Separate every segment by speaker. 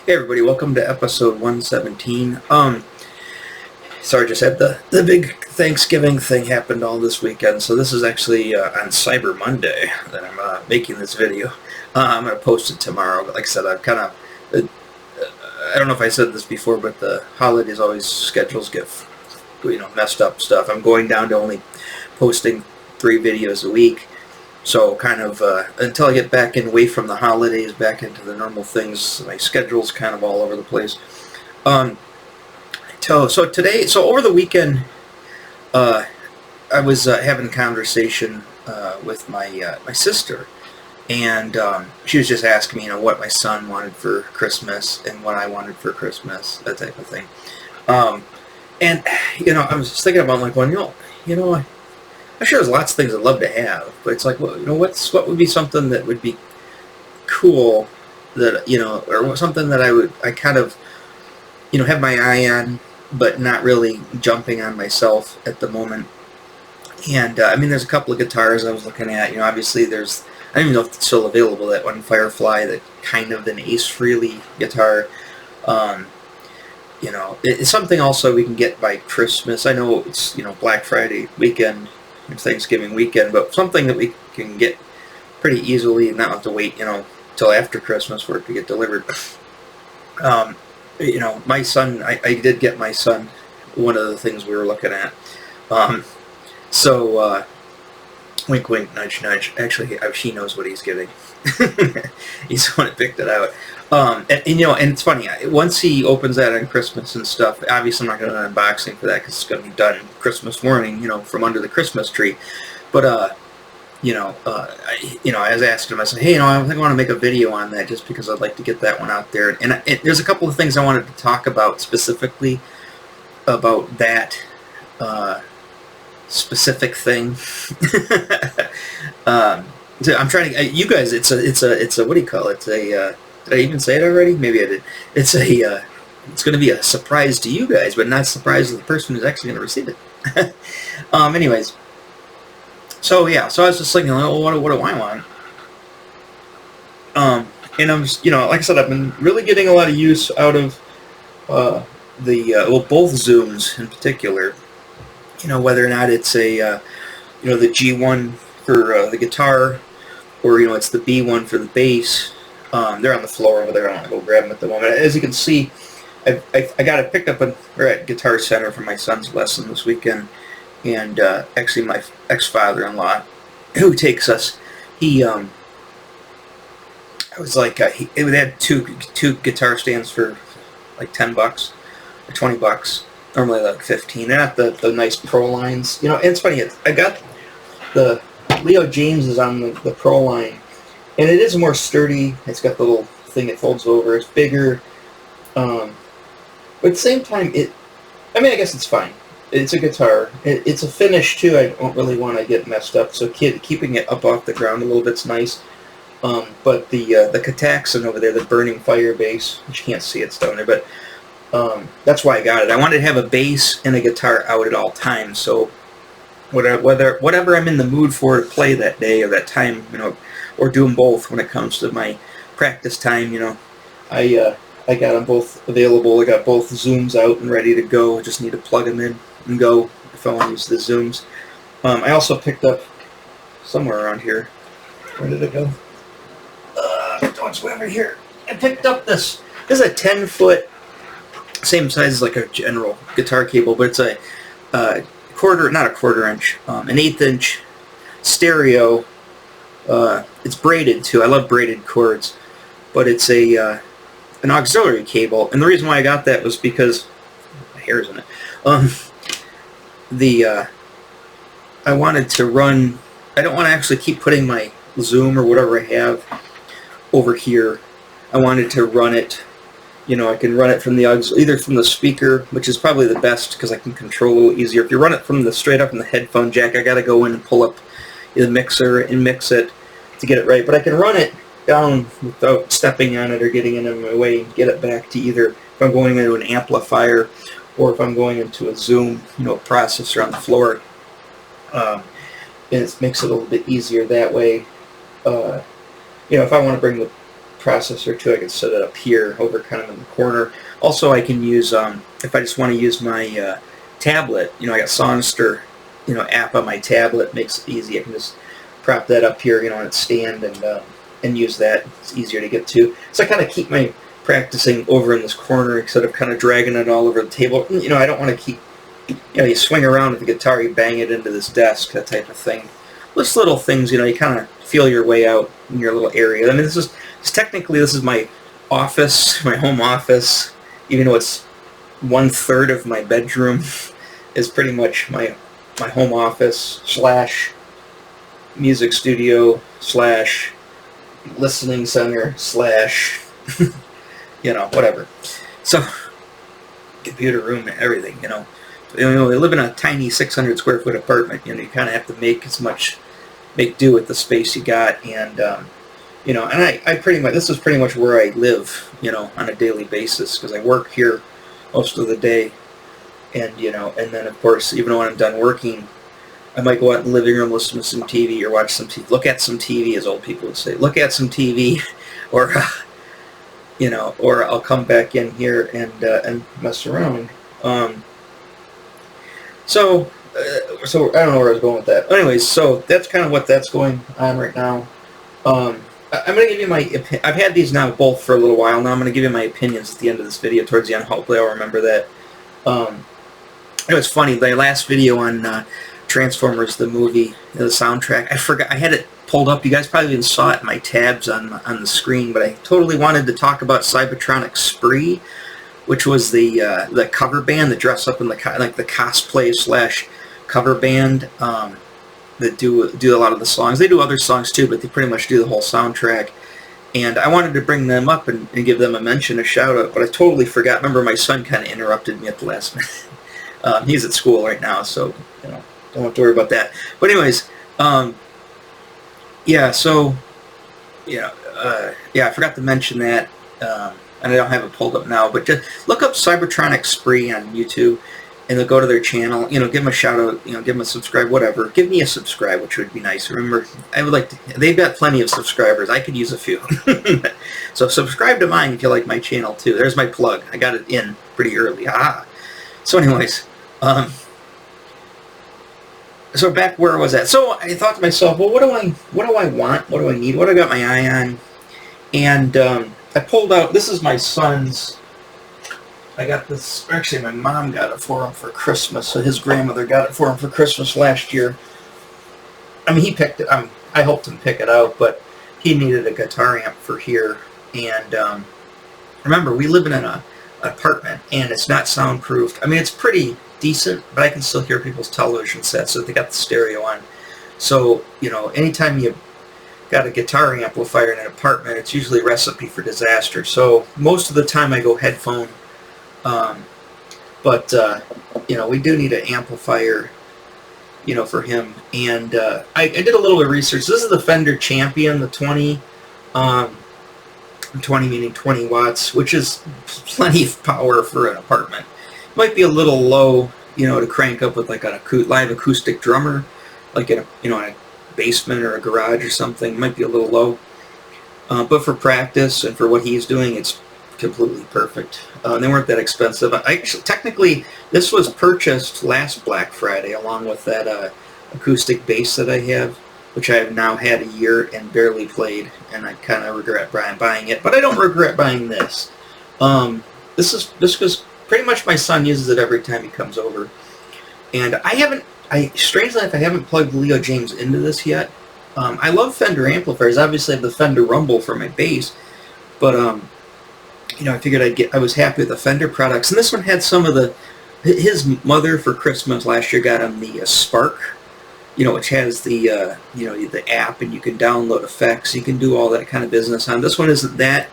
Speaker 1: Hey everybody, welcome to episode 117. Sorry, just had the big Thanksgiving thing happened all this weekend, so this is actually on Cyber Monday that I'm making this video. I'm going to post it tomorrow, but like I said, I've kind of, I don't know if I said this before, but the holidays always schedules get, messed up stuff. I'm going down to only posting 3 videos a week. So kind of until I get back away from the holidays, back into the normal things, my schedule's kind of all over the place. So over the weekend, I was having a conversation with my sister, and she was just asking me, what my son wanted for Christmas and what I wanted for Christmas, that type of thing. And I was just thinking about I'm sure there's lots of things I'd love to have, but it's like, what would be something that would be cool that, or something that I kind of, have my eye on, but not really jumping on myself at the moment. And, there's a couple of guitars I was looking at, obviously I don't even know if it's still available, that one Firefly, that kind of an Ace Frehley guitar. It's something also we can get by Christmas. I know it's, Black Friday weekend, Thanksgiving weekend, but something that we can get pretty easily and not have to wait, till after Christmas for it to get delivered. My son, I did get my son one of the things we were looking at. Wink, wink, nudge, nudge. Actually, she knows what he's getting. He's the one that picked it out. And it's funny, once he opens that on Christmas and stuff, obviously I'm not going to do an unboxing for that because it's going to be done Christmas morning, from under the Christmas tree. But, I was asking him, I said, hey, I think I want to make a video on that just because I'd like to get that one out there. And there's a couple of things I wanted to talk about specifically about that specific thing. So I'm trying to, you guys, it's a, what do you call it? It's a, did I even say it already? Maybe I did. It's going to be a surprise to you guys, but not a surprise to the person who's actually going to receive it. Anyways. So I was just thinking, what do I want? And I'm just, like I said, I've been really getting a lot of use out of, both Zooms in particular. Whether or not it's a, the G1 for the guitar, or, it's the B1 for the bass. They're on the floor over there. I don't want to go grab them at the moment. As you can see, I got it picked up at Guitar Center for my son's lesson this weekend. And actually my ex-father-in-law, who takes us, he, I was like, they had two guitar stands for like $10 or $20. Normally like 15. They're not the nice Pro lines. And it's funny, I got the Leo James is on the Pro line, and it is more sturdy. It's got the little thing that folds over. It's bigger. But at the same time, I guess it's fine. It's a guitar. It's a finish, too. I don't really want to get messed up, so keeping it up off the ground a little bit's nice. But the Kataxin over there, the Burning Fire bass, which you can't see, it's down there, but that's why I got it. I wanted to have a bass and a guitar out at all times, so whatever I'm in the mood for to play that day or that time, or do them both when it comes to my practice time, I got them both available. I got both Zooms out and ready to go. I just need to plug them in and go if I want to use the Zooms. I also picked up somewhere around here. Where did it go? It's way over here. I picked up this. This is a 10-foot, same size as like a general guitar cable, but it's a not a quarter inch, an 1/8 inch stereo. It's braided too. I love braided cords, but it's an auxiliary cable, and the reason why I got that was because my hair's in it. I wanted to run. I don't want to actually keep putting my Zoom or whatever I have over here. I wanted to run it. I can run it from the either from the speaker, which is probably the best because I can control a little easier. If you run it from straight up from the headphone jack, I got to go in and pull up the mixer and mix it to get it right. But I can run it down without stepping on it or getting in my way and get it back to either if I'm going into an amplifier or if I'm going into a Zoom, processor on the floor. And it makes it a little bit easier that way. If I want to bring the processor too. I can set it up here, over kind of in the corner. Also, I can use, if I just want to use my tablet, I got Songster, app on my tablet. Makes it easy. I can just prop that up here, on its stand, and use that. It's easier to get to. So I kind of keep my practicing over in this corner instead of kind of dragging it all over the table. I don't want to keep, you swing around with the guitar, you bang it into this desk, that type of thing. Just little things, you kind of feel your way out in your little area. I mean, this is my office, my home office, even though it's 1/3 of my bedroom is pretty much my home office / music studio / listening center / whatever. So, computer room, everything, we live in a tiny 600 square foot apartment. You kind of have to make do with the space you got, and and I pretty much, this is pretty much where I live, on a daily basis, because I work here most of the day, and and then of course, even when I'm done working, I might go out in the living room, listen to some TV, or watch some TV, look at some TV, as old people would say, look at some TV, or or I'll come back in here and mess around. So I don't know where I was going with that. Anyways, so that's kind of that's going on right now. I'm going to give you my opinion. I've had these now both for a little while now. I'm going to give you my opinions at the end of this video, towards the end. Hopefully I'll remember that. It was funny, the last video on Transformers, the movie, the soundtrack, I forgot, I had it pulled up. You guys probably even saw it in my tabs on the screen, but I totally wanted to talk about Cybertronic Spree, which was the cover band that dress up in the cosplay / cover band that do a lot of the songs. They do other songs too, but they pretty much do the whole soundtrack. And I wanted to bring them up and give them a mention, a shout out, but I totally forgot. Remember, my son kind of interrupted me at the last minute. He's at school right now, so don't have to worry about that. But anyways, yeah. So yeah, I forgot to mention that. And I don't have it pulled up now, but just look up Cybertronic Spree on YouTube, and they'll go to their channel. Give them a shout out. Give them a subscribe, whatever. Give me a subscribe, which would be nice. Remember, I would like to. They've got plenty of subscribers. I could use a few. So subscribe to mine if you like my channel too. There's my plug. I got it in pretty early. Ah. So anyways, so back where I was at. So I thought to myself, well, what do I want? What do I need? What do I got my eye on? And I pulled out, this is my son's, I got this, actually my mom got it for him for Christmas, so his grandmother got it for him for Christmas last year. I mean, he picked it, I helped him pick it out, but he needed a guitar amp for here, and remember, we live in an apartment, and it's not soundproofed. I mean, it's pretty decent, but I can still hear people's television sets, so they got the stereo on. So, anytime you got a guitar amplifier in an apartment, it's usually a recipe for disaster. So most of the time I go headphone, but we do need an amplifier, for him. And I did a little bit of research. This is the Fender Champion, the 20 meaning 20 watts, which is plenty of power for an apartment. Might be a little low, to crank up with like a live acoustic drummer, like in a basement or a garage or something. It might be a little low, but for practice and for what he's doing, it's completely perfect. They weren't that expensive. Technically, this was purchased last Black Friday along with that acoustic bass that I have, which I have now had a year and barely played, and I kind of regret buying it, but I don't regret buying this. This because pretty much my son uses it every time he comes over, and strangely enough, I haven't plugged Leo James into this yet. I love Fender amplifiers. Obviously, I have the Fender Rumble for my bass, but I figured I was happy with the Fender products, and this one had some of his mother for Christmas last year got him the Spark, which has the the app, and you can download effects. You can do all that kind of business on. This one isn't that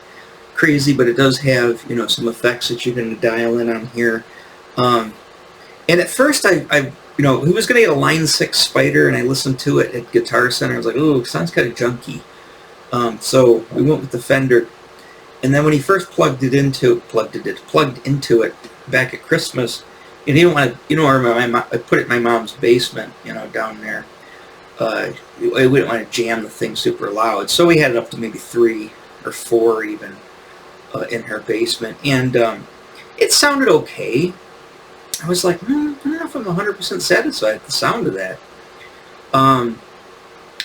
Speaker 1: crazy, but it does have some effects that you can dial in on here. And at first, he was going to get a Line 6 Spider, and I listened to it at Guitar Center. I was like, ooh, sounds kind of junky. So we went with the Fender. And then when he first plugged into it back at Christmas, and he didn't want to, I put it in my mom's basement, down there. We didn't want to jam the thing super loud. So we had it up to maybe 3, or 4 even in her basement, and it sounded okay. I was like, I don't know if I'm 100% satisfied with the sound of that.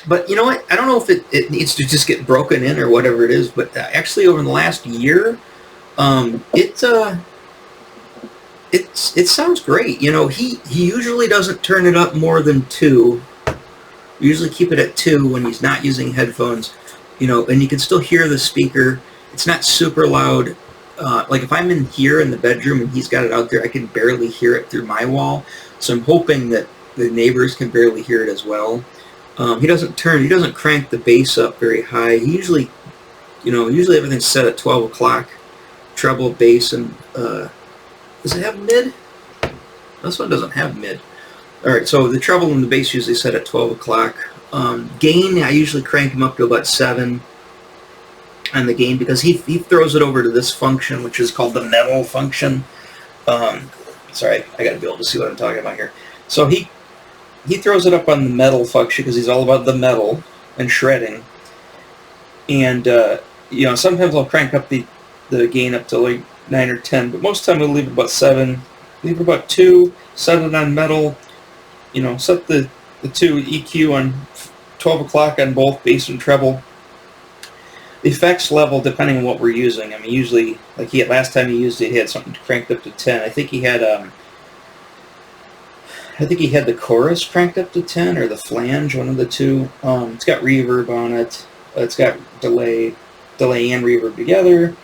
Speaker 1: But you know what? I don't know if it needs to just get broken in or whatever it is, but actually over the last year, it sounds great. You know, he usually doesn't turn it up more than 2. We usually keep it at 2 when he's not using headphones. You know, and you can still hear the speaker. It's not super loud. Like if I'm in here in the bedroom and he's got it out there, I can barely hear it through my wall. So I'm hoping that the neighbors can barely hear it as well. He doesn't crank the bass up very high. He usually, usually everything's set at 12 o'clock. Treble, bass, and does it have mid? This one doesn't have mid. All right, so the treble and the bass usually set at 12 o'clock. Gain, I usually crank him up to about 7 on the gain because he throws it over to this function, which is called the metal function. Sorry, I got to be able to see what I'm talking about here. So he throws it up on the metal function because he's all about the metal and shredding. And sometimes I'll crank up the gain up to like 9 or 10, but most of the time we'll leave it about 7, leave it about 2, set it on metal, set the 2 EQ on 12 o'clock on both bass and treble. The effects level, depending on what we're using, I mean, usually, like last time he used it, he had something cranked up to 10. I think he had the chorus cranked up to 10, or the flange, one of the two. It's got reverb on it. It's got delay and reverb together.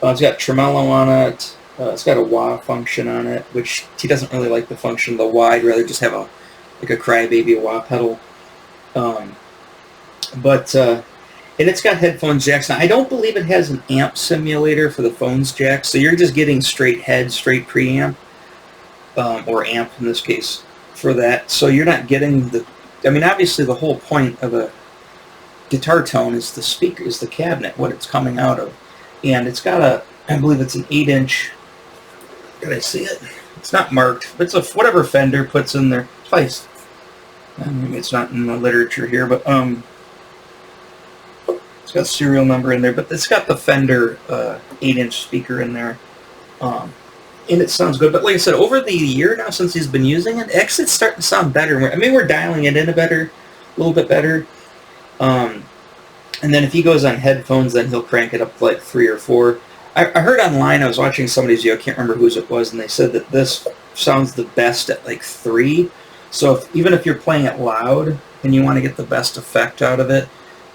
Speaker 1: It's got tremolo on it. It's got a wah function on it, which he doesn't really like the function of the wah. I'd rather just have a crybaby wah pedal. And it's got headphone jacks. Now, I don't believe it has an amp simulator for the phone's jack, so you're just getting straight head, straight preamp, or amp in this case, for that. So you're not getting obviously the whole point of a guitar tone is the speaker, is the cabinet, what it's coming out of. And it's got I believe it's an 8-inch, did I see it? It's not marked, but it's whatever Fender puts in there. Twice. Maybe it's not in the literature here, but it's got a serial number in there, but it's got the Fender 8-inch speaker in there. And it sounds good. But like I said, over the year now since he's been using it, actually it's starting to sound better. I mean, we're dialing it in a little bit better. And then if he goes on headphones, then he'll crank it up to like 3 or 4. I heard online, I was watching somebody's video, I can't remember whose it was, and they said that this sounds the best at like 3. So even if you're playing it loud and you want to get the best effect out of it,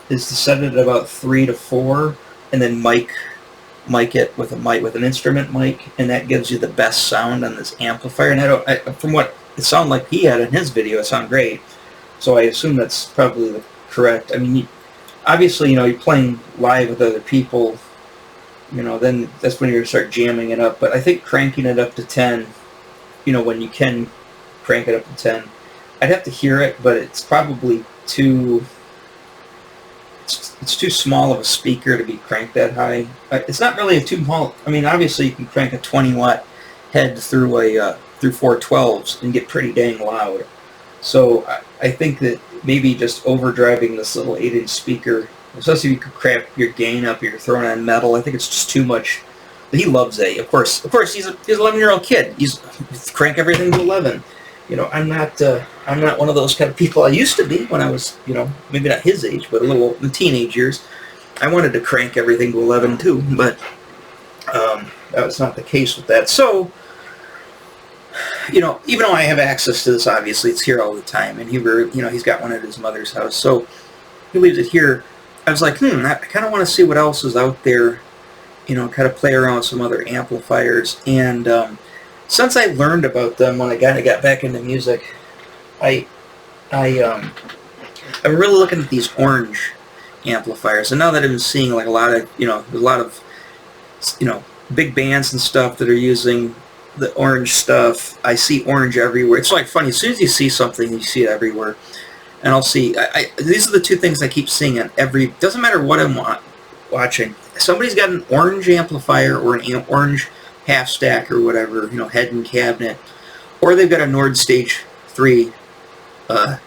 Speaker 1: is to set it at about 3 to 4, and then mic it with an instrument mic, and that gives you the best sound on this amplifier. And from what it sounded like he had in his video, it sounded great. So I assume that's probably the correct. I mean, obviously, you're playing live with other people, then that's when you're going to start jamming it up. But I think cranking it up to 10, when you can crank it up to 10, I'd have to hear it, but it's probably it's too small of a speaker to be cranked that high. It's not really a too small. I mean, obviously you can crank a 20-watt head through 412s and get pretty dang loud. So I think that maybe just overdriving this little 8-inch speaker, especially if you could crank your gain up, you're throwing on metal, I think it's just too much. He loves it. Of course, he's an 11-year-old kid. He's crank everything to 11. I'm not one of those kind of people I used to be when I was, maybe not his age, but in the teenage years. I wanted to crank everything to 11 too, but that was not the case with that. So, even though I have access to this, obviously it's here all the time, and he's got one at his mother's house, so he leaves it here. I was like, I kind of want to see what else is out there, kind of play around with some other amplifiers, and since I learned about them when I got back into music, I'm really looking at these orange amplifiers, and now that I've been seeing like a lot of big bands and stuff that are using the orange stuff, I see orange everywhere. It's like funny, as soon as you see something, you see it everywhere. And I'll see, these are the two things I keep seeing on doesn't matter what I'm watching. Somebody's got an orange amplifier or an orange half stack or whatever, head and cabinet, or they've got a Nord Stage 3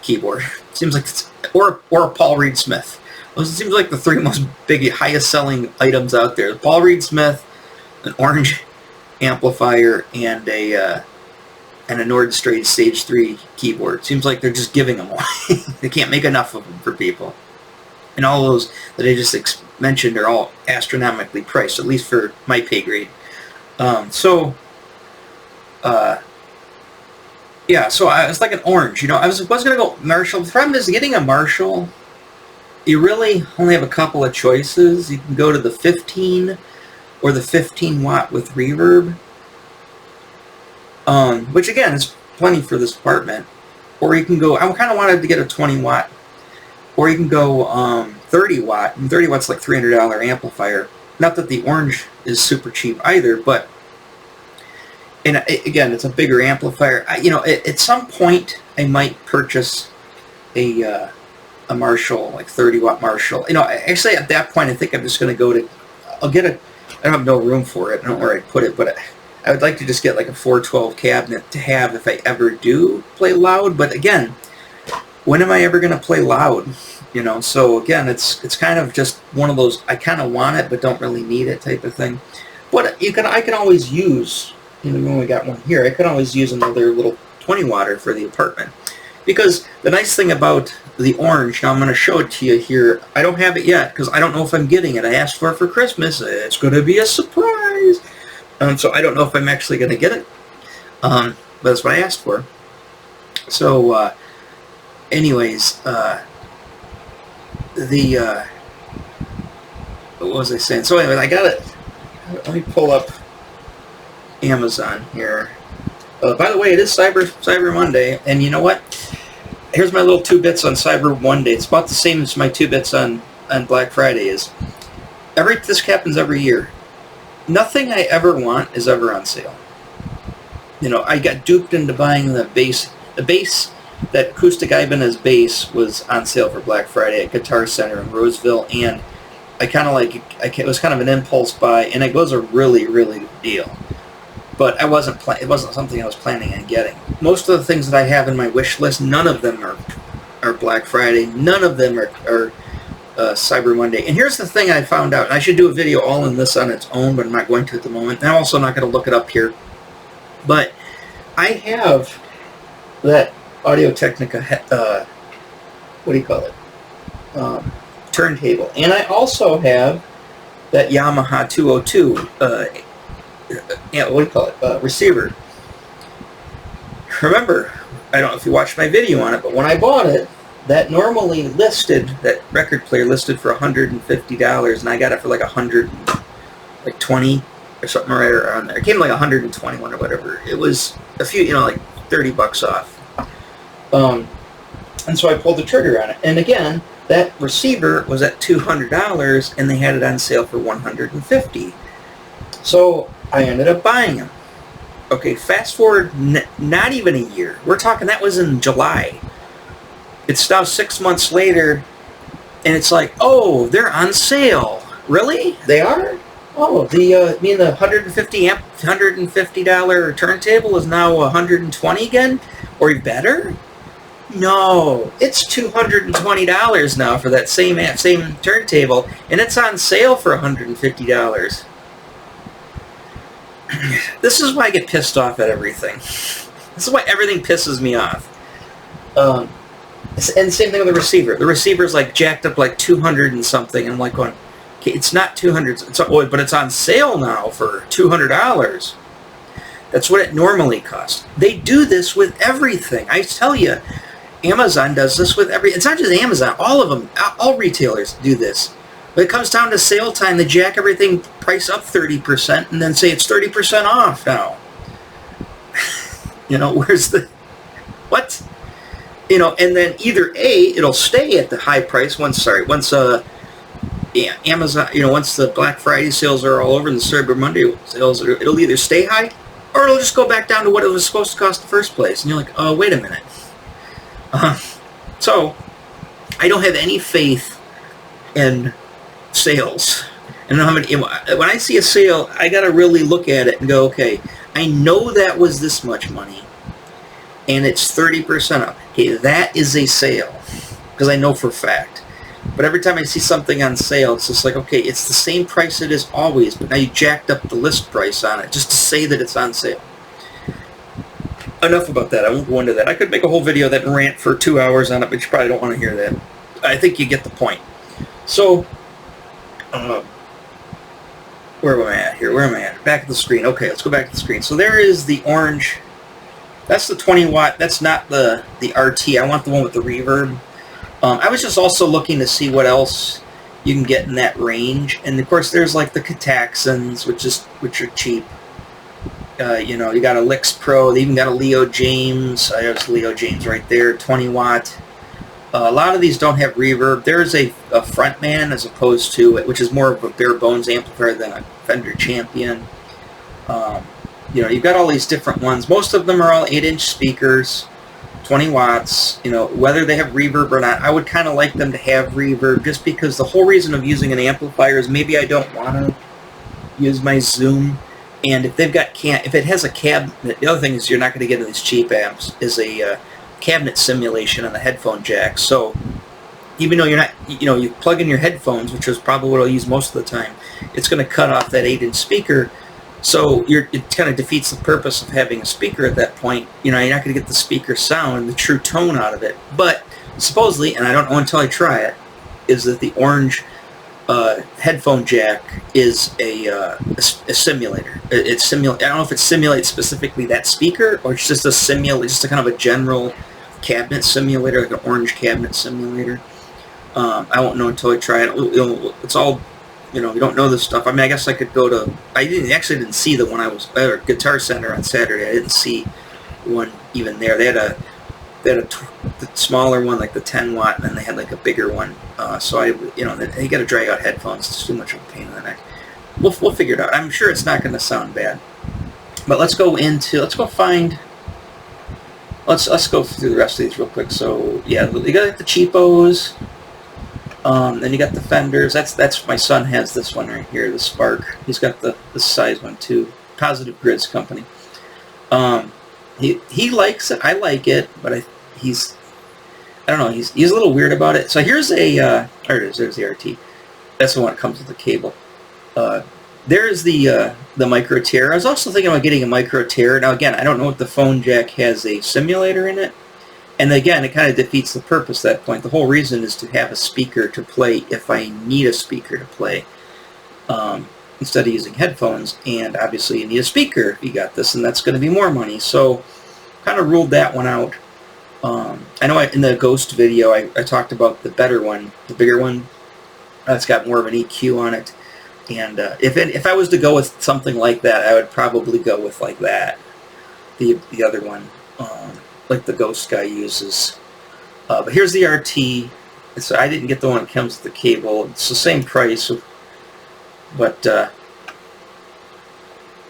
Speaker 1: keyboard. Seems like or a Paul Reed Smith. Those seems like the three most highest selling items out there. Paul Reed Smith, an orange amplifier, and a Nord Stage 3 keyboard. Seems like they're just giving them away. They can't make enough of them for people. And all those that I just mentioned are all astronomically priced, at least for my pay grade. Yeah, so I was like an orange. You know, I was going to go Marshall. The problem is getting a Marshall, you really only have a couple of choices. You can go to the 15 or the 15 watt with reverb, which again is plenty for this apartment. Or you can go, I kind of wanted to get a 20 watt, or you can go 30 watt, and 30 watt's like $300 amplifier. Not that the orange is super cheap either, but and again, it's a bigger amplifier. You know, at some point, I might purchase a Marshall, like 30 watt Marshall. You know, actually at that point, I think I'm just going to go to, I don't have no room for it. I don't know where I'd put it, but I would like to just get like a 412 cabinet to have if I ever do play loud. But again, when am I ever going to play loud? You know, so again, it's kind of just one of those, I kind of want it, but don't really need it type of thing. But I can always use, you know, when we got one here, I could always use another little 20 watter for the apartment. Because the nice thing about the orange, now I'm going to show it to you here. I don't have it yet because I don't know if I'm getting it. I asked for it for Christmas. It's going to be a surprise. So I don't know if I'm actually going to get it. But that's what I asked for. So, anyways, what was I saying? So anyway, I got it. Let me pull up Amazon here. By the way, it is Cyber Monday, and you know what? Here's my little 2 bits on Cyber Monday. It's about the same as my 2 bits on Black Friday is. This happens every year. Nothing I ever want is ever on sale. You know, I got duped into buying the bass. The bass, that acoustic Ibanez bass, was on sale for Black Friday at Guitar Center in Roseville, and I kind of like it was kind of an impulse buy, and it was a really, really good deal. But it wasn't something I was planning on getting. Most of the things that I have in my wish list, none of them are Black Friday. None of them are Cyber Monday. And here's the thing I found out. And I should do a video all in this on its own, but I'm not going to at the moment. And I'm also not going to look it up here. But I have that Audio-Technica, what do you call it? Turntable. And I also have that Yamaha 202 yeah, what do you call it? Receiver. Remember, I don't know if you watched my video on it, but when I bought it, that record player listed for $150, and I got it for like $120 or something right around there. It came like 121 or whatever. It was a few, you know, like $30 off. And so I pulled the trigger on it. And again, that receiver was at $200, and they had it on sale for $150. So I ended up buying them. Okay, fast forward not even a year. We're talking, that was in July. It's now 6 months later, and it's like, oh, they're on sale. Really? They are? Oh, the $150 turntable is now $120 again? Or better? No, it's $220 now for that same turntable, and it's on sale for $150. This is why I get pissed off at everything. This is why everything pisses me off. And the same thing with the receiver. The receiver's like jacked up like 200 and something. And I'm like going, okay, it's not 200, but it's on sale now for $200. That's what it normally costs. They do this with everything. I tell you, Amazon does this with It's not just Amazon. All of them, all retailers do this. When it comes down to sale time, they jack everything price up 30% and then say it's 30% off now. You know, where's the... What? You know, and then either A, it'll stay at the high price once Amazon, you know, once the Black Friday sales are all over and the Cyber Monday sales, it'll either stay high or it'll just go back down to what it was supposed to cost in the first place. And you're like, oh, wait a minute. So, I don't have any faith in sales. And when I see a sale, I got to really look at it and go, okay, I know that was this much money, and it's 30% up. Okay, that is a sale, because I know for a fact. But every time I see something on sale, it's just like, okay, it's the same price it is always, but now you jacked up the list price on it just to say that it's on sale. Enough about that. I won't go into that. I could make a whole video that rant for 2 hours on it, but you probably don't want to hear that. I think you get the point. So, where am I at here? Where am I at? Back at the screen. Okay, let's go back to the screen. So there is the orange. That's the 20 watt. That's not the RT. I want the one with the reverb. I was just also looking to see what else you can get in that range. And of course, there's like the Kataxins, which are cheap. You know, you got a Lix Pro. They even got a Leo James. I have Leo James right there, 20 watt. A lot of these don't have reverb. There is a Frontman as opposed to it, which is more of a bare bones amplifier than a Fender Champion. You know, you've got all these different ones. Most of them are all 8-inch speakers, 20 watts. You know, whether they have reverb or not, I would kind of like them to have reverb, just because the whole reason of using an amplifier is maybe I don't want to use my Zoom. And if they've got if it has a cabinet, the other thing is you're not going to get in these cheap amps is a cabinet simulation on the headphone jack. So even though you're not, you know, you plug in your headphones, which is probably what I'll use most of the time, it's going to cut off that 8-inch speaker. So it kind of defeats the purpose of having a speaker at that point. You know, you're not going to get the speaker sound, the true tone out of it. But supposedly, and I don't know until I try it, is that the orange headphone jack is a simulator. I don't know if it simulates specifically that speaker, or it's just just a kind of a general cabinet simulator, like an orange cabinet simulator. I won't know until I try it. It's all, you know, we don't know this stuff. I mean, I guess I could go to. I actually didn't see the one I was at Guitar Center on Saturday. I didn't see one even there. They had a the smaller one, like the 10 watt, and then they had like a bigger one. So you know, you got to drag out headphones. It's too much of a pain in the neck. We'll figure it out. I'm sure it's not going to sound bad. But let's go through the rest of these real quick. So yeah, you got the cheapos. Then you got the Fenders. That's my son has this one right here, the Spark. He's got the size one too. Positive Grids company. He likes it. I like it, but I don't know. He's a little weird about it. So here's there it is. There's the RT. That's the one that comes with the cable. There's the micro tear. I was also thinking about getting a micro tear. Now again, I don't know if the phone jack has a simulator in it. And again, it kind of defeats the purpose at that point. The whole reason is to have a speaker to play if I need a speaker to play, instead of using headphones. And obviously you need a speaker if you got this, and that's going to be more money. So kind of ruled that one out. I know in the Ghost video I talked about the better one, the bigger one. It's got more of an EQ on it. And if I was to go with something like that, I would probably go with like that. The other one, like the Ghost guy uses. But here's the RT. So I didn't get the one that comes with the cable. It's the same price, but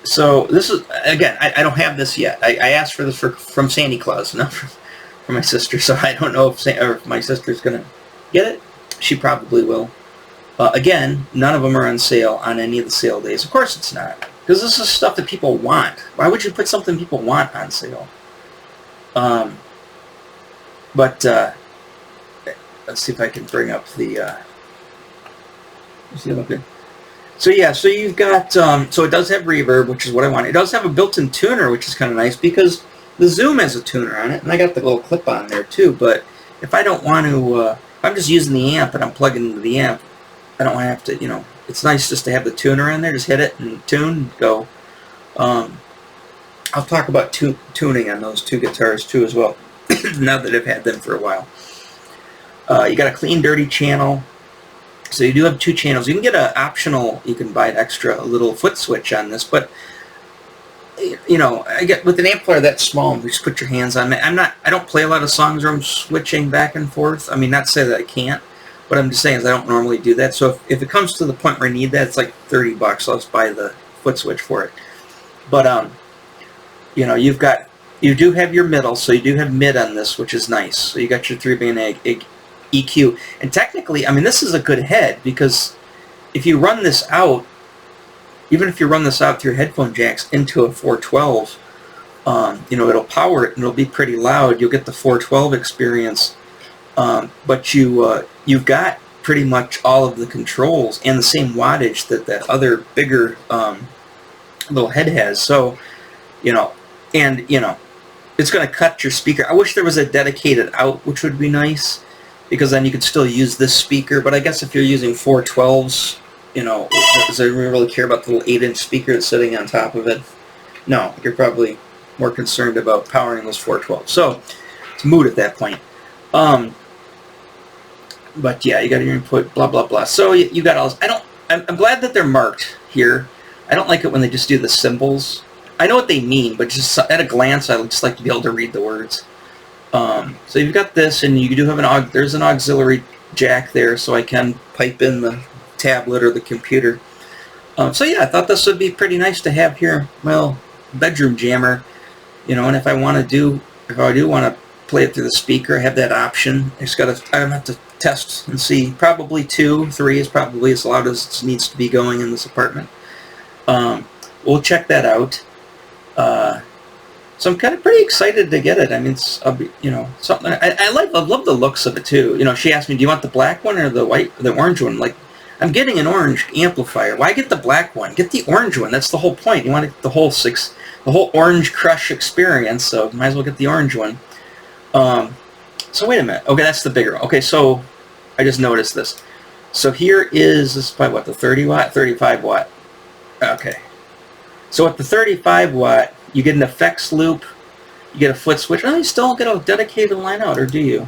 Speaker 1: so this is, again, I don't have this yet. I asked for this from Sandy Claus, not from my sister. So I don't know if my sister's gonna get it. She probably will. Again, none of them are on sale on any of the sale days. Of course it's not, because this is stuff that people want. Why would you put something people want on sale? But let's see if I can bring up the. Let's see, okay. So yeah, so you've got. So it does have reverb, which is what I want. It does have a built-in tuner, which is kind of nice because the Zoom has a tuner on it, and I got the little clip on there too. But if I don't want to, if I'm just using the amp and I'm plugging into the amp, I don't want to have to. You know, it's nice just to have the tuner in there. Just hit it and tune, go. I'll talk about tuning on those two guitars too as well. Now that I've had them for a while. You got a clean, dirty channel. So you do have two channels. You can get an optional. You can buy an extra little foot switch on this, but you know, I get with an amplifier that small, you just put your hands on it. I don't play a lot of songs where I'm switching back and forth. I mean, not to say that I can't, but I'm just saying is I don't normally do that. So if it comes to the point where I need that, it's like $30. I'll just buy the foot switch for it. But you know, you do have your middle, so you do have mid on this, which is nice. So you got your 3-band EQ, and technically, I mean, this is a good head because if you run this out, even if you run this out through your headphone jacks into a 412, you know, it'll power it and it'll be pretty loud. You'll get the 412 experience, but you've got pretty much all of the controls and the same wattage that that other bigger little head has. So, and it's going to cut your speaker. I wish there was a dedicated out, which would be nice, because then you could still use this speaker. But I guess if you're using 412s, does anyone really care about the little 8-inch speaker that's sitting on top of it? No, you're probably more concerned about powering those 412s. So it's moot at that point. But yeah, you got your input, blah blah blah. So you got all this. I'm glad that they're marked here. I don't like it when they just do the symbols. I know what they mean, but just at a glance, I would just like to be able to read the words. So you've got this, and you do have there's an auxiliary jack there, so I can pipe in the tablet or the computer. So yeah, I thought this would be pretty nice to have here, my little bedroom jammer. And if I do want to play it through the speaker, I have that option. I don't have to test and see. Probably 2, 3 is probably as loud as it needs to be going in this apartment. We'll check that out. So I'm kind of pretty excited to get it. I mean, it's something I love the looks of it too. She asked me, "Do you want the black one or the orange one?" Like, I'm getting an orange amplifier. Why get the black one? Get the orange one. That's the whole point. You want the whole orange crush experience. So might as well get the orange one. So wait a minute. Okay, that's the bigger. Okay, so I just noticed this. So here is this by what, the 30 watt, 35 watt. Okay. So at the 35 watt, you get an effects loop, you get a foot switch. Oh, you still get a dedicated line out, or do you?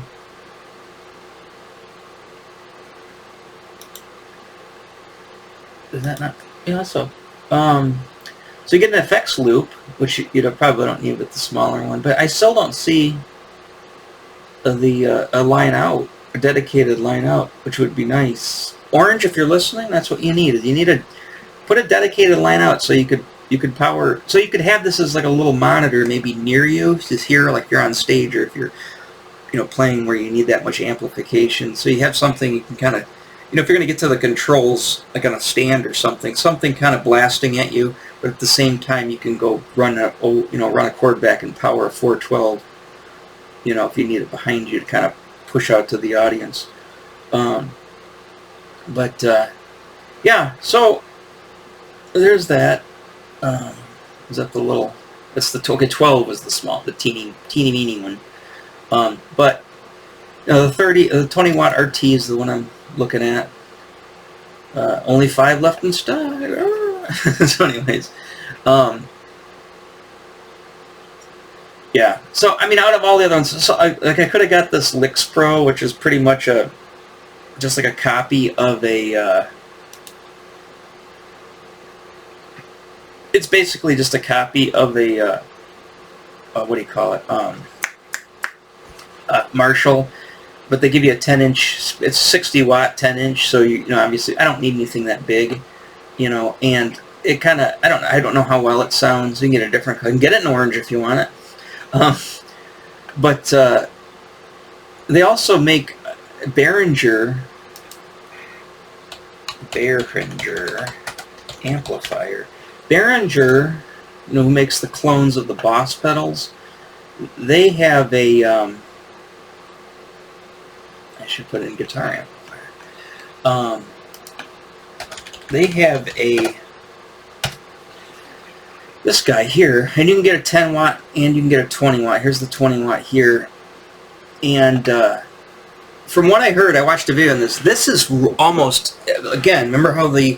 Speaker 1: Is that not? Yeah, so. So you get an effects loop, which you probably don't need with the smaller one, but I still don't see a line out, a dedicated line out, which would be nice. Orange, if you're listening, that's what you need. You need to put a dedicated line out so you could power, so you could have this as like a little monitor maybe near you, just here, like you're on stage, or if you're playing where you need that much amplification. So you have something you can kind of, if you're going to get to the controls like on a stand or something kind of blasting at you, but at the same time you can go run a cord back and power a 412, if you need it behind you to kind of push out to the audience. Yeah, so there's that. Is that the little? That's the 12 was the small, the teeny weeny one. But the 20 watt RT is the one I'm looking at. Only 5 left in stock. So anyways, yeah. So I mean, out of all the other ones, so I could have got this Lix Pro, which is pretty much just like a copy of a. It's basically just a copy of a, what do you call it, Marshall, but they give you a 10-inch, it's 60 watt 10-inch, so obviously I don't need anything that big, and it kind of, I don't know how well it sounds. You can get a different color, you can get it in orange if you want it, but they also make Behringer amplifier. Behringer, who makes the clones of the Boss pedals, they have a, I should put it in Guitar Amplifier. They have this guy here, and you can get a 10 watt and you can get a 20 watt. Here's the 20 watt here. And from what I heard, I watched a video on this. This is almost, again, remember how the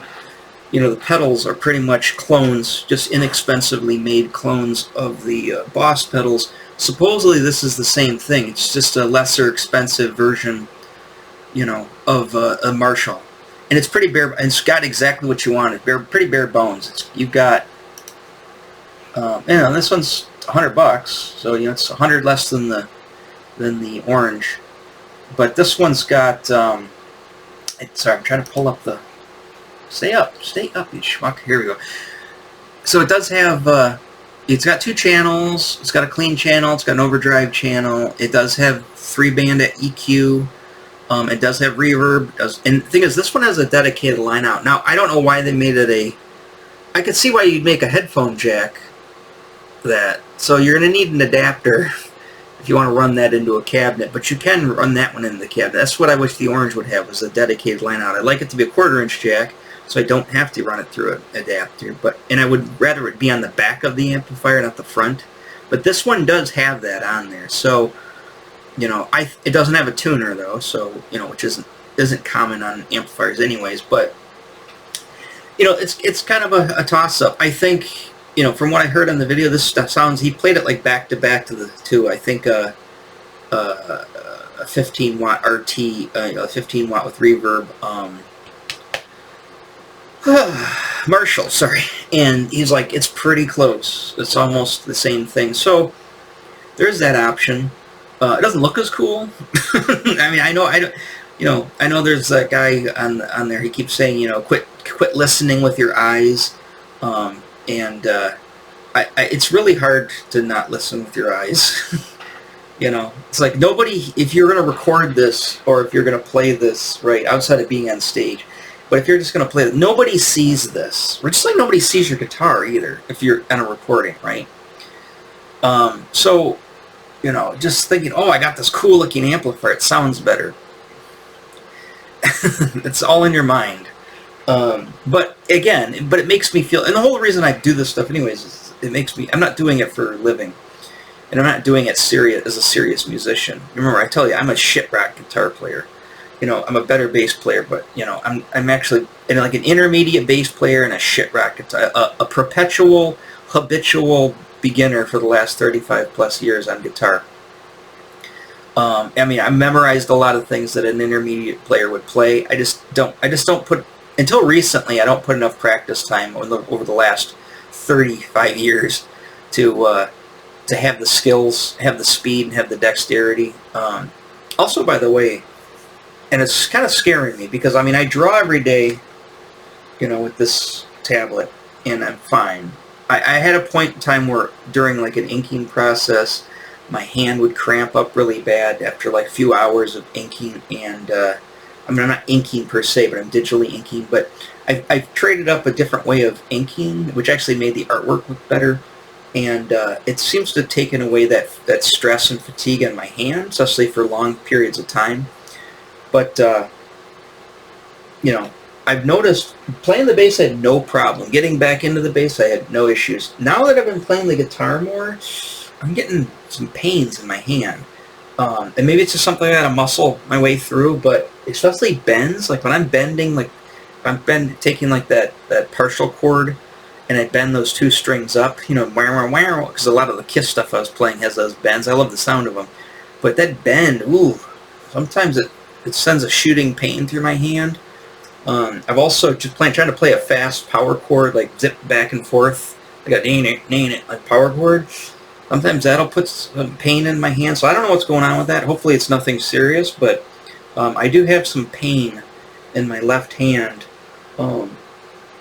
Speaker 1: pedals are pretty much clones, just inexpensively made clones of the Boss pedals. Supposedly this is the same thing. It's just a lesser expensive version, of a Marshall. And it's pretty bare, and it's got exactly what you wanted. Pretty bare bones. You've got, this one's $100, so it's 100 less than the orange. But this one's got, sorry, I'm trying to pull up the. Stay up, you schmuck. Here we go. So it does have, it's got 2 channels. It's got a clean channel. It's got an overdrive channel. It does have 3-band EQ. It does have reverb. And the thing is, this one has a dedicated line out. Now, I don't know why they made it I could see why you'd make a headphone jack that. So you're going to need an adapter if you want to run that into a cabinet, but you can run that one into the cabinet. That's what I wish the orange would have, was a dedicated line out. I'd like it to be a 1/4" jack, so I don't have to run it through an adapter. And I would rather it be on the back of the amplifier, not the front. But this one does have that on there, so you know, it doesn't have a tuner though, so you know, which isn't common on amplifiers anyways. But you know, it's kind of a toss-up. I think, you know, from what I heard on the video, this stuff sounds, he played it like back to back to the two. I think a 15 watt RT, 15 watt with reverb, Marshall, sorry. And he's like, it's pretty close. It's almost the same thing. So there's that option. It doesn't look as cool. I mean, I know there's that guy on there. He keeps saying, you know, quit listening with your eyes, it's really hard to not listen with your eyes. You know, it's like nobody, if you're going to record this or if you're going to play this, right, outside of being on stage, but if you're just going to play it, nobody sees this. Or just like nobody sees your guitar either if you're on a recording, right? So, you know, just thinking, oh, I got this cool looking amplifier, it sounds better. It's all in your mind. But again, it makes me feel, and the whole reason I do this stuff anyways is it makes me, I'm not doing it for a living. And I'm not doing it serious as a serious musician. Remember, I tell you, I'm a shit rock guitar player. You know, I'm a better bass player, but you know, I'm actually like an intermediate bass player and a shit rock guitar, a perpetual, habitual beginner for the last 35 plus years on guitar. I mean, I memorized a lot of things that an intermediate player would play. I just don't put, until recently, I don't put enough practice time over the last 35 years to have the skills, have the speed, and have the dexterity. Also, by the way, and it's kind of scaring me because, I mean, I draw every day, you know, with this tablet, and I'm fine. I had a point in time where during like an inking process, my hand would cramp up really bad after like a few hours of inking, and I mean, I'm not inking per se, but I'm digitally inking. But I've traded up a different way of inking, which actually made the artwork look better. And it seems to have taken away that stress and fatigue on my hand, especially for long periods of time. But, you know, I've noticed playing the bass I had no problem. Getting back into the bass I had no issues. Now that I've been playing the guitar more, I'm getting some pains in my hand. And maybe it's just something I gotta muscle my way through, but especially bends, like when I'm bending, like if taking like that partial chord, and I bend those two strings up, you know, because a lot of the Kiss stuff I was playing has those bends. I love the sound of them. But that bend, ooh, sometimes it sends a shooting pain through my hand. I've also just trying to play a fast power chord, like zip back and forth. I got dang it, like power chord. Sometimes that'll put some pain in my hand. So I don't know what's going on with that. Hopefully it's nothing serious, but I do have some pain in my left hand.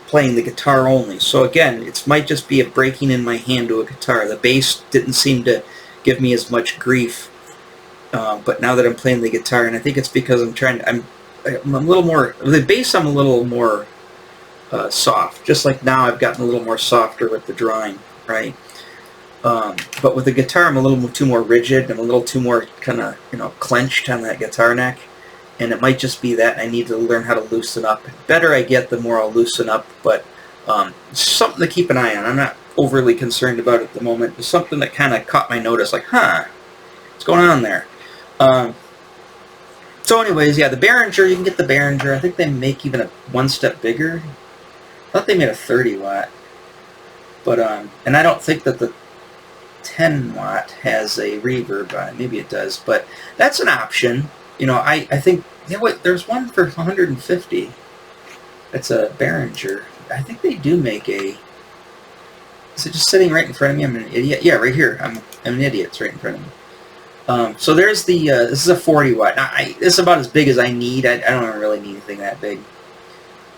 Speaker 1: Playing the guitar only. So again, it might just be a breaking in my hand to a guitar. The bass didn't seem to give me as much grief, but now that I'm playing the guitar, and I think it's because I'm a little more, the bass I'm a little more soft. Just like now I've gotten a little more softer with the drawing, right? But with the guitar I'm a little too more rigid. I'm a little too more kind of, you know, clenched on that guitar neck. And it might just be that I need to learn how to loosen up. The better I get, the more I'll loosen up. But it's something to keep an eye on. I'm not overly concerned about it at the moment. It's something that kind of caught my notice, like, huh, what's going on there? So anyways, yeah, the Behringer, you can get the Behringer. I think they make even a one step bigger. I thought they made a 30 watt. But, and I don't think that the 10 watt has a reverb on it. Maybe it does. But that's an option. You know, I think, you know what, there's one for 150. It's a Behringer. I think they do make a, is it just sitting right in front of me? I'm an idiot. Yeah, right here. I'm an idiot. It's right in front of me. So there's the, this is a 40 watt. Now, this is about as big as I need. I don't really need anything that big.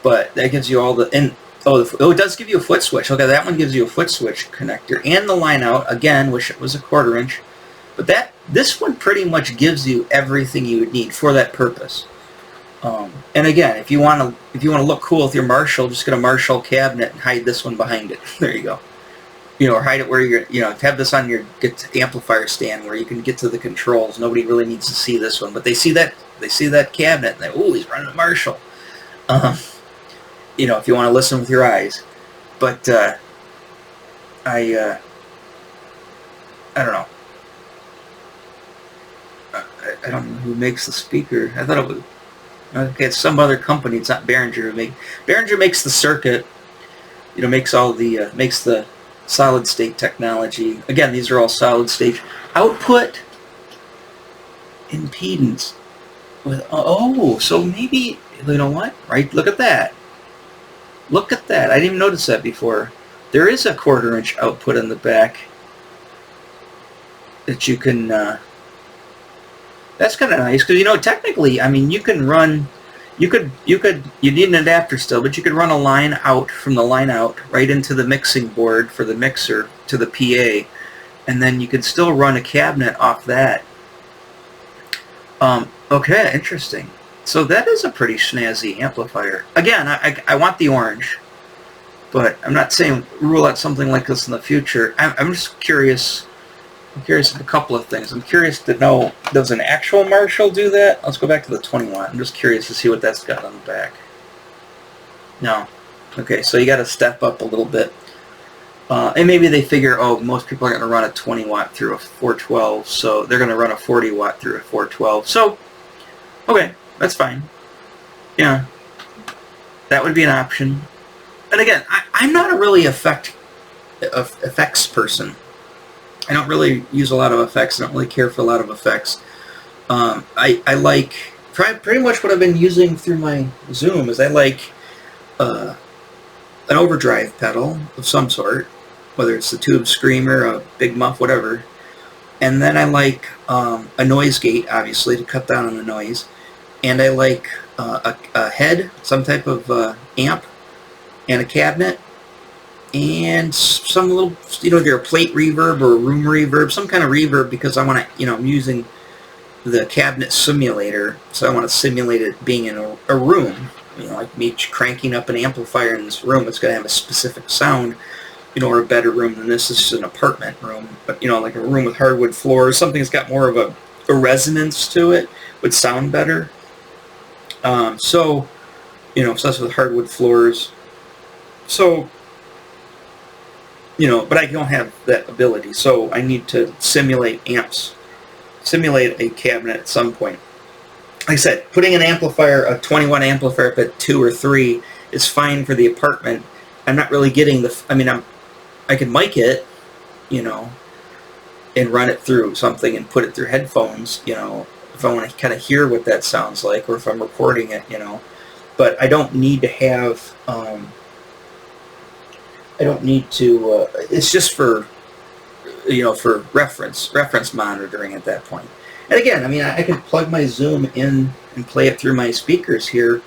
Speaker 1: But that gives you all the, and, oh, it does give you a foot switch. Okay, that one gives you a foot switch connector and the line out. Again, wish it was a 1/4 inch. But this one pretty much gives you everything you would need for that purpose. And again, if you want to look cool with your Marshall, just get a Marshall cabinet and hide this one behind it. There you go. or hide it where you're, have this on your amplifier stand where you can get to the controls. Nobody really needs to see this one, but they see that cabinet and they, oh, he's running a Marshall. If you want to listen with your eyes. But I don't know. I don't know who makes the speaker. I thought it was, okay, it's some other company. It's not Behringer. Behringer makes the circuit. Makes all the makes the solid state technology. Again, these are all solid state. Output impedance with, so maybe, you know what? Right? Look at that. Look at that. I didn't even notice that before. There is a 1/4 inch output in the back that you can. That's kind of nice because technically, I mean, you can run. You need an adapter still, but you could run a line out from the line out right into the mixing board for the mixer to the PA, and then you could still run a cabinet off that. Okay, interesting. So that is a pretty snazzy amplifier. Again, I want the orange, but I'm not saying rule out something like this in the future. I'm just curious. I'm curious of a couple of things. I'm curious to know, does an actual Marshall do that? Let's go back to the 20 watt. I'm just curious to see what that's got on the back. No. Okay, so you got to step up a little bit. And maybe they figure, most people are going to run a 20 watt through a 412, so they're going to run a 40 watt through a 412. So, okay, that's fine. Yeah, that would be an option. And again, I'm not a really effects person. I don't really use a lot of effects. I don't really care for a lot of effects. I like, pretty much what I've been using through my Zoom is I like an overdrive pedal of some sort, whether it's the tube screamer, a big muff, whatever. And then I like a noise gate, obviously, to cut down on the noise. And I like a head, some type of amp, and a cabinet. And some little, either a plate reverb or a room reverb, some kind of reverb, because I want to, I'm using the cabinet simulator, so I want to simulate it being in a room. Like me cranking up an amplifier in this room, it's going to have a specific sound, or a better room than this. This is an apartment room, but, like a room with hardwood floors, something that's got more of a resonance to it, would sound better. So that's with hardwood floors. So, but I don't have that ability, so I need to simulate amps, simulate a cabinet at some point. Like I said, putting an amplifier, a 20 watt amplifier up at 2 or 3 is fine for the apartment. I'm not really getting I can mic it, and run it through something and put it through headphones, if I want to kind of hear what that sounds like, or if I'm recording it, but I don't need to have, it's just for, for reference monitoring at that point. And again, I can plug my Zoom in and play it through my speakers here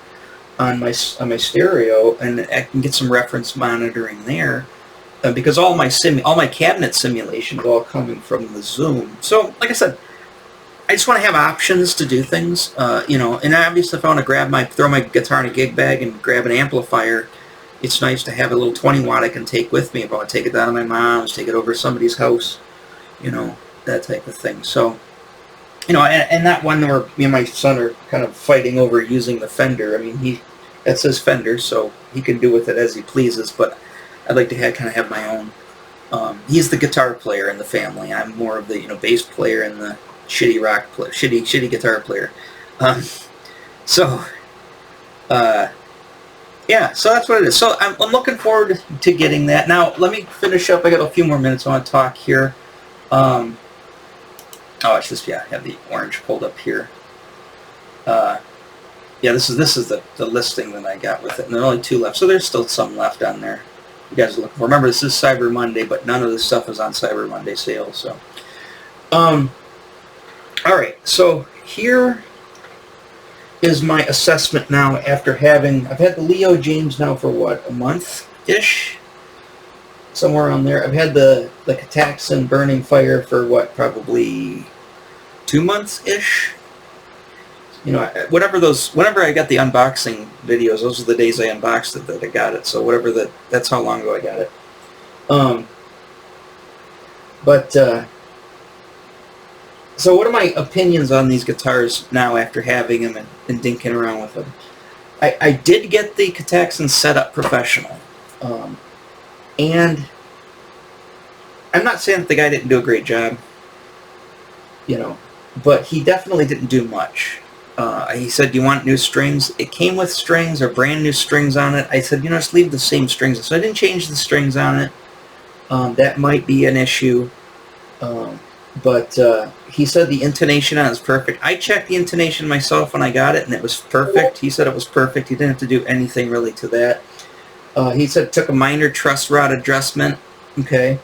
Speaker 1: on my stereo, and I can get some reference monitoring there, because all my cabinet simulation is all coming from the Zoom. So, like I said, I just want to have options to do things, and obviously if I want to throw my guitar in a gig bag and grab an amplifier, it's nice to have a little 20 watt I can take with me if I want to take it down to my mom's, take it over to somebody's house, that type of thing. So, and that one where me and my son are kind of fighting over using the Fender. That's his Fender, so he can do with it as he pleases, but I'd like to have my own. He's the guitar player in the family. I'm more of the, bass player and the shitty rock player, shitty guitar player. Yeah, so that's what it is. So I'm looking forward to getting that. Now, let me finish up. I got a few more minutes I want to talk here. It's just, I have the orange pulled up here. This is the listing that I got with it, and there are only 2 left, so there's still some left on there. You guys are looking for. Remember, this is Cyber Monday, but none of this stuff is on Cyber Monday sale. So, all right. So here is my assessment now after I've had the Leo James now for what, a month-ish? Somewhere on there. I've had the Cataxin Burning Fire for what, probably 2 months-ish? Whenever I got the unboxing videos, those are the days I unboxed it that I got it. So that's how long ago I got it. But so what are my opinions on these guitars now after having them and dinking around with them? I did get the Kataxin set up professional. And I'm not saying that the guy didn't do a great job, you know, but he definitely didn't do much. He said, "Do you want new strings?" It came with strings or brand new strings on it. I said, just leave the same strings. So I didn't change the strings on it. That might be an issue. But he said the intonation on it is perfect. I checked the intonation myself when I got it, and it was perfect. He said it was perfect. He didn't have to do anything really to that. He said it took a minor truss rod adjustment. Okay.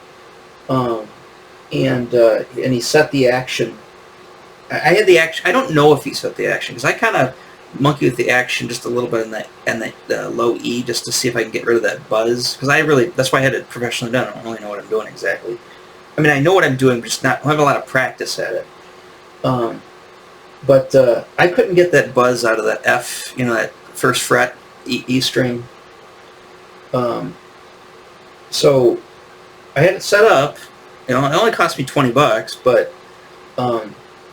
Speaker 1: And he set the action. I had the action. I don't know if he set the action because I kind of monkey with the action just a little bit in the low E just to see if I can get rid of that buzz, because that's why I had it professionally done. I don't really know what I'm doing exactly. I mean, I know what I'm doing, just I have a lot of practice at it. But I couldn't get that buzz out of that F, that first fret E string. So I had it set up. It only cost me $20, but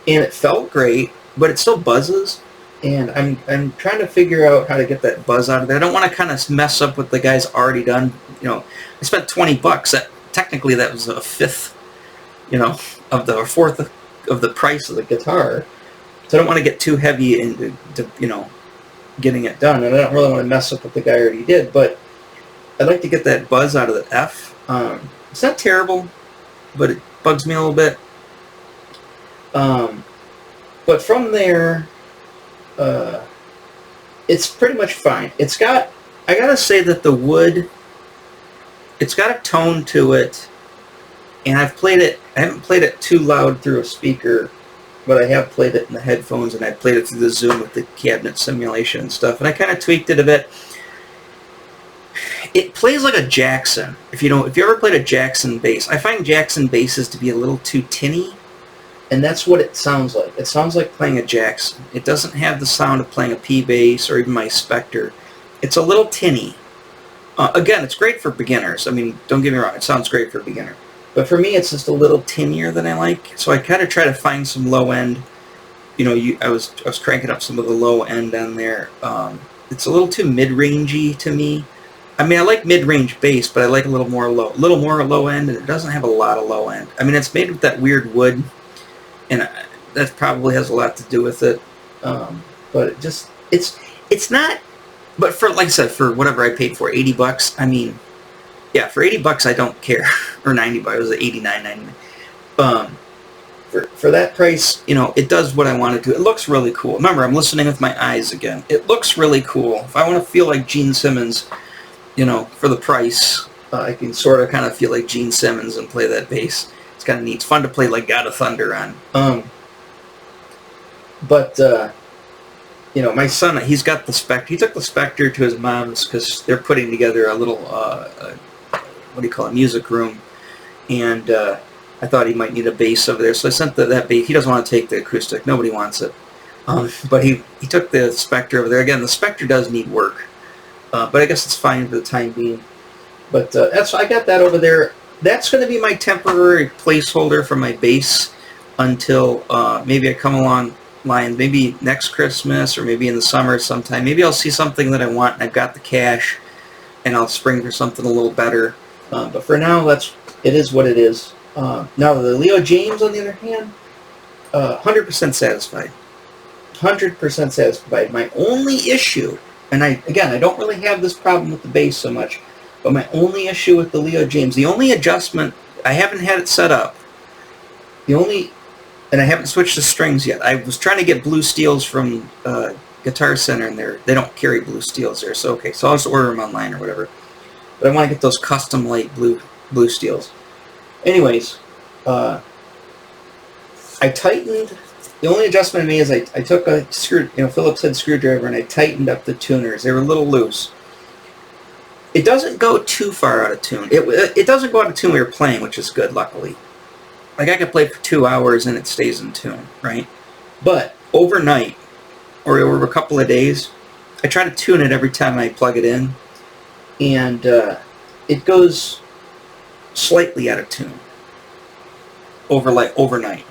Speaker 1: and it felt great, but it still buzzes. And I'm trying to figure out how to get that buzz out of there. I don't want to kind of mess up what the guy's already done. I spent $20. Technically, that was a fifth, or fourth of the price of the guitar. So I don't want to get too heavy into, getting it done. And I don't really want to mess up what the guy already did. But I'd like to get that buzz out of the F. It's not terrible, but it bugs me a little bit. But from there, it's pretty much fine. I gotta say that the wood, it's got a tone to it, and I haven't played it too loud through a speaker, but I have played it in the headphones, and I played it through the Zoom with the cabinet simulation and stuff, and I kind of tweaked it a bit. It plays like a Jackson. If you ever played a Jackson bass, I find Jackson basses to be a little too tinny. And that's what it sounds like. It sounds like playing a Jackson. It doesn't have the sound of playing a P bass or even my Spectre. It's a little tinny. Again, it's great for beginners. I mean, don't get me wrong. It sounds great for a beginner. But for me, it's just a little tinnier than I like. So I kind of try to find some low end. I was cranking up some of the low end on there. It's a little too mid-rangey to me. I mean, I like mid-range bass, but I like a little more low end, and it doesn't have a lot of low end. I mean, it's made with that weird wood. And that probably has a lot to do with it, but it's not. But like I said, for whatever I paid for, $80. I mean, yeah, for $80 I don't care, or $90. It was $89.99. For that price, it does what I want to do. It looks really cool. Remember, I'm listening with my eyes again. It looks really cool. If I want to feel like Gene Simmons, for the price, I can sort of kind of feel like Gene Simmons and play that bass. Kind of neat. It's fun to play like God of Thunder on. But my son, he's got the Spectre. He took the Spectre to his mom's because they're putting together a little music room, and I thought he might need a bass over there, so I sent that bass. He doesn't want to take the acoustic. Nobody wants it. But he took the Spectre over there. Again, the Spectre does need work, but I guess it's fine for the time being. But I got that over there. That's going to be my temporary placeholder for my bass until maybe I come along lines, maybe next Christmas or maybe in the summer sometime. Maybe I'll see something that I want and I've got the cash and I'll spring for something a little better. But for now, it is what it is. Now the Leo James, on the other hand, 100% satisfied. 100% satisfied. My only issue, and I don't really have this problem with the bass so much, but my only issue with the Leo James, the only adjustment, I haven't had it set up, and I haven't switched the strings yet. I was trying to get blue steels from Guitar Center, and they don't carry blue steels there, so okay, so I'll just order them online or whatever. But I want to get those custom light blue steels. Anyways, I tightened, the only adjustment I made is I took a Phillips head screwdriver and I tightened up the tuners. They were a little loose. It doesn't go too far out of tune. It doesn't go out of tune when you're playing, which is good, luckily. Like, I could play for 2 hours and it stays in tune, right? But overnight, or over a couple of days, I try to tune it every time I plug it in, and it goes slightly out of tune. overnight.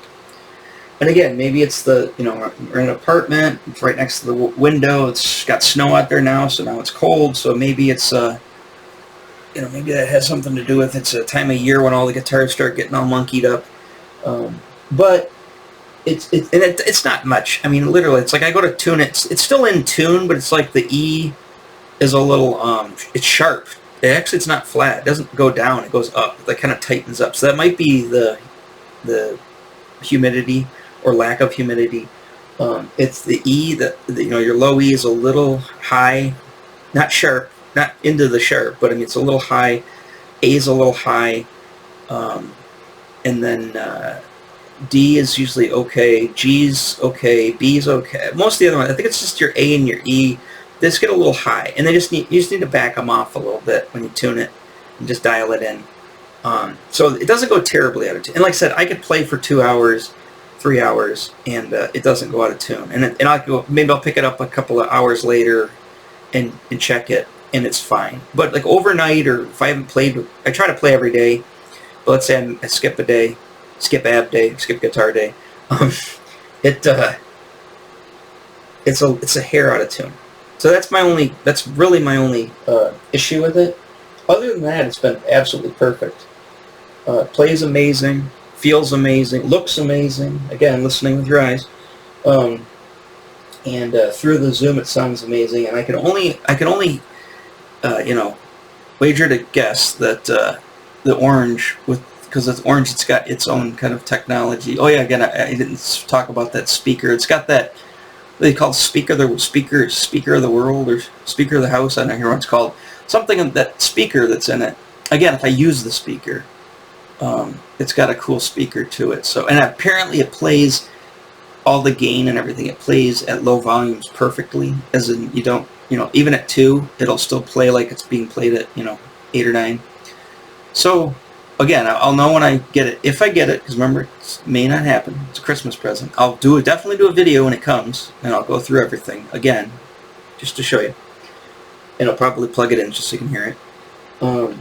Speaker 1: And again, maybe it's the, we're in an apartment, it's right next to the window, it's got snow out there now, so now it's cold, so maybe it's, maybe that has something to do with it's a time of year when all the guitars start getting all monkeyed up. But it's not much. I mean, literally, it's like I go to tune it, it's still in tune, but it's like the E is a little, it's sharp. It's not flat, it doesn't go down, it goes up, that kind of tightens up. So that might be the humidity, or lack of humidity. It's the E that, your low E is a little high, not sharp, not into the sharp, but I mean it's a little high. A is a little high, and then D is usually okay. G's okay. B's okay. Most of the other ones, I think it's just your A and your E. They just get a little high, and you just need to back them off a little bit when you tune it, and just dial it in. So it doesn't go terribly out of tune. And like I said, I could play for 2 hours, 3 hours, and it doesn't go out of tune. And maybe I'll pick it up a couple of hours later and check it, and it's fine. But like overnight, or if I haven't played, I try to play every day. But let's say I skip a day, skip ab day, skip guitar day. It's a hair out of tune. So that's really my only issue with it. Other than that, it's been absolutely perfect. Plays amazing, feels amazing, looks amazing. Again, listening with your eyes. And through the Zoom, it sounds amazing. And I can only wager to guess that the orange, because it's orange, it's got its own kind of technology. Oh yeah, again, I didn't talk about that speaker. It's got that, they call speaker of the world, or speaker of the house. I don't know what it's called. Something, that speaker that's in it. Again, if I use the speaker, it's got a cool speaker to it. So, and apparently it plays all the gain and everything. It plays at low volumes perfectly, as in you don't, even at 2, it'll still play like it's being played at, 8 or 9. So, again, I'll know when I get it. If I get it, because remember, it may not happen. It's a Christmas present. I'll definitely do a video when it comes, and I'll go through everything again, just to show you. And I'll probably plug it in just so you can hear it.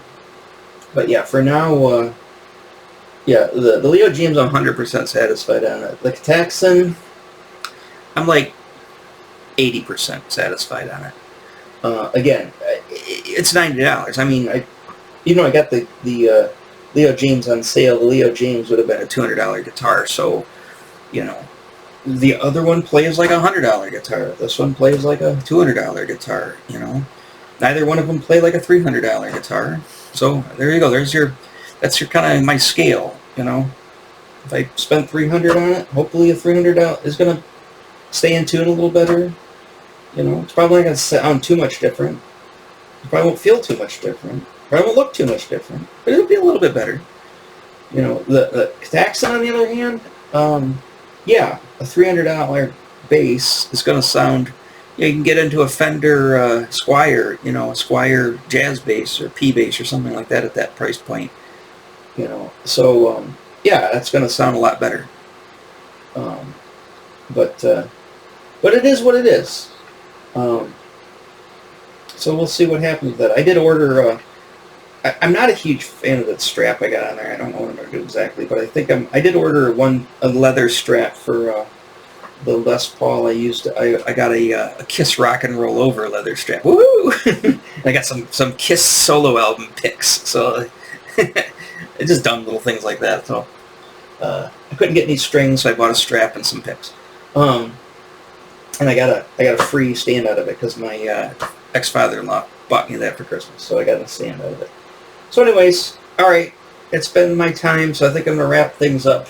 Speaker 1: But yeah, for now, yeah, the Leo GM's I'm 100% satisfied on it. The Kataxin, I'm like 80% satisfied on it. Again, it's $90. I mean, I got the Leo James on sale. The Leo James would have been a $200 guitar, so, the other one plays like a $100 guitar. This one plays like a $200 guitar, Neither one of them play like a $300 guitar. So, there you go. That's your kind of my scale, If I spent $300 on it, hopefully a $300 is going to stay in tune a little better. It's probably not going to sound too much different. It probably won't feel too much different. Probably won't look too much different. But it'll be a little bit better. The Kataxin, on the other hand, yeah, a $300 bass is going to sound... you can get into a Fender Squier, a Squier jazz bass or P bass or something like that at that price point. So, yeah, that's going to sound a lot better. But it is what it is. So we'll see what happens with that. I did order... I'm not a huge fan of that strap I got on there. I don't know what I'm going to do exactly, but I think I did order a leather strap for the Les Paul I used. I got a Kiss Rock and Roll Over leather strap. Woo! I got some Kiss solo album picks. So it's just dumb little things like that. So I couldn't get any strings, so I bought a strap and some picks. And I got a free stand out of it because my ex-father-in-law bought me that for Christmas, so I got a stand out of it. So anyways, alright, it's been my time, so I think I'm going to wrap things up.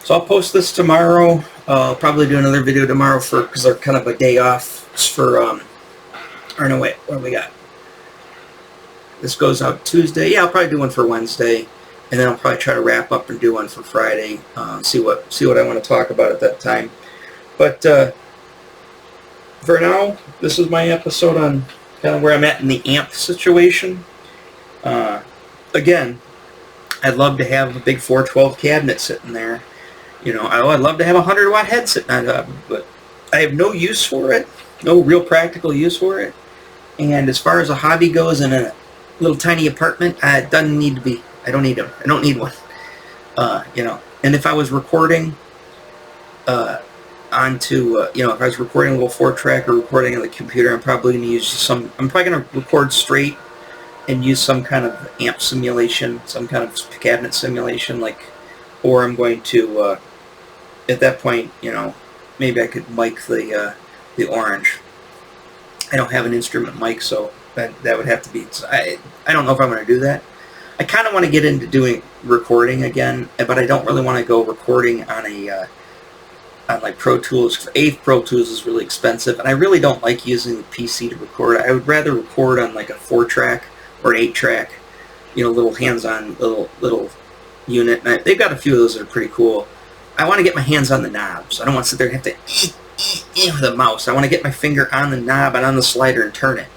Speaker 1: So I'll post this tomorrow. I'll probably do another video tomorrow because they're kind of a day off for, or no, wait, what do we got? This goes out Tuesday. Yeah, I'll probably do one for Wednesday, and then I'll probably try to wrap up and do one for Friday. See what I want to talk about at that time. But for now, this is my episode on kind of where I'm at in the amp situation. Again, I'd love to have a big 412 cabinet sitting there. I'd love to have a 100-watt head sitting on top, but I have no use for it, no real practical use for it. And as far as a hobby goes in a little tiny apartment, it doesn't need to be. I don't need them. I don't need one. You know, and if I was recording onto, you know, if I was recording a little 4-track or recording on the computer, I'm probably going to use some, I'm probably going to record straight and use some kind of amp simulation, some kind of cabinet simulation, like, or I'm going to, at that point, you know, maybe I could mic the orange. I don't have an instrument mic, so that would have to be, I don't know if I'm going to do that. I kind of want to get into doing recording again, but I don't really want to go recording on a, on like Pro Tools. Pro Tools is really expensive, and I really don't like using the PC to record. I would rather record on like a 4-track or an 8-track, you know, little hands-on little unit. And they've got a few of those that are pretty cool. I want to get my hands on the knobs. I don't want to sit there and have to with the mouse. I want to get my finger on the knob and on the slider and turn it.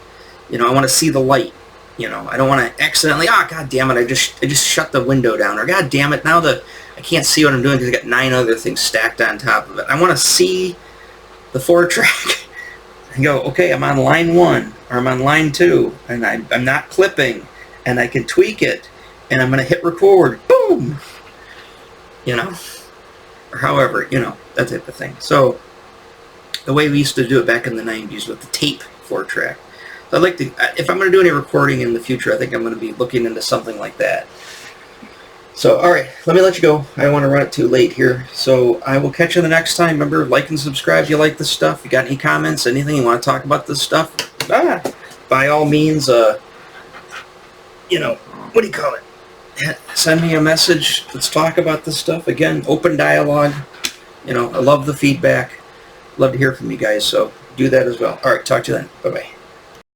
Speaker 1: You know, I want to see the light. You know, I don't want to accidentally, oh, god damn it, I just shut the window down, or god damn it, now I can't see what I'm doing because I got 9 other things stacked on top of it. I want to see the 4-track and go, okay, I'm on line 1, or I'm on line 2, and I'm not clipping, and I can tweak it, and I'm going to hit record, boom, you know, or however, you know, that type of thing. So, the way we used to do it back in the 90s with the tape 4-track. So I'd like to, if I'm going to do any recording in the future, I think I'm going to be looking into something like that. So, alright, let me let you go. I don't want to run it too late here. So, I will catch you the next time. Remember, like and subscribe if you like this stuff. If you got any comments, anything you want to talk about this stuff, by all means, you know, what do you call it? Send me a message. Let's talk about this stuff. Again, open dialogue. You know, I love the feedback. Love to hear from you guys, so do that as well. Alright, talk to you then. Bye-bye.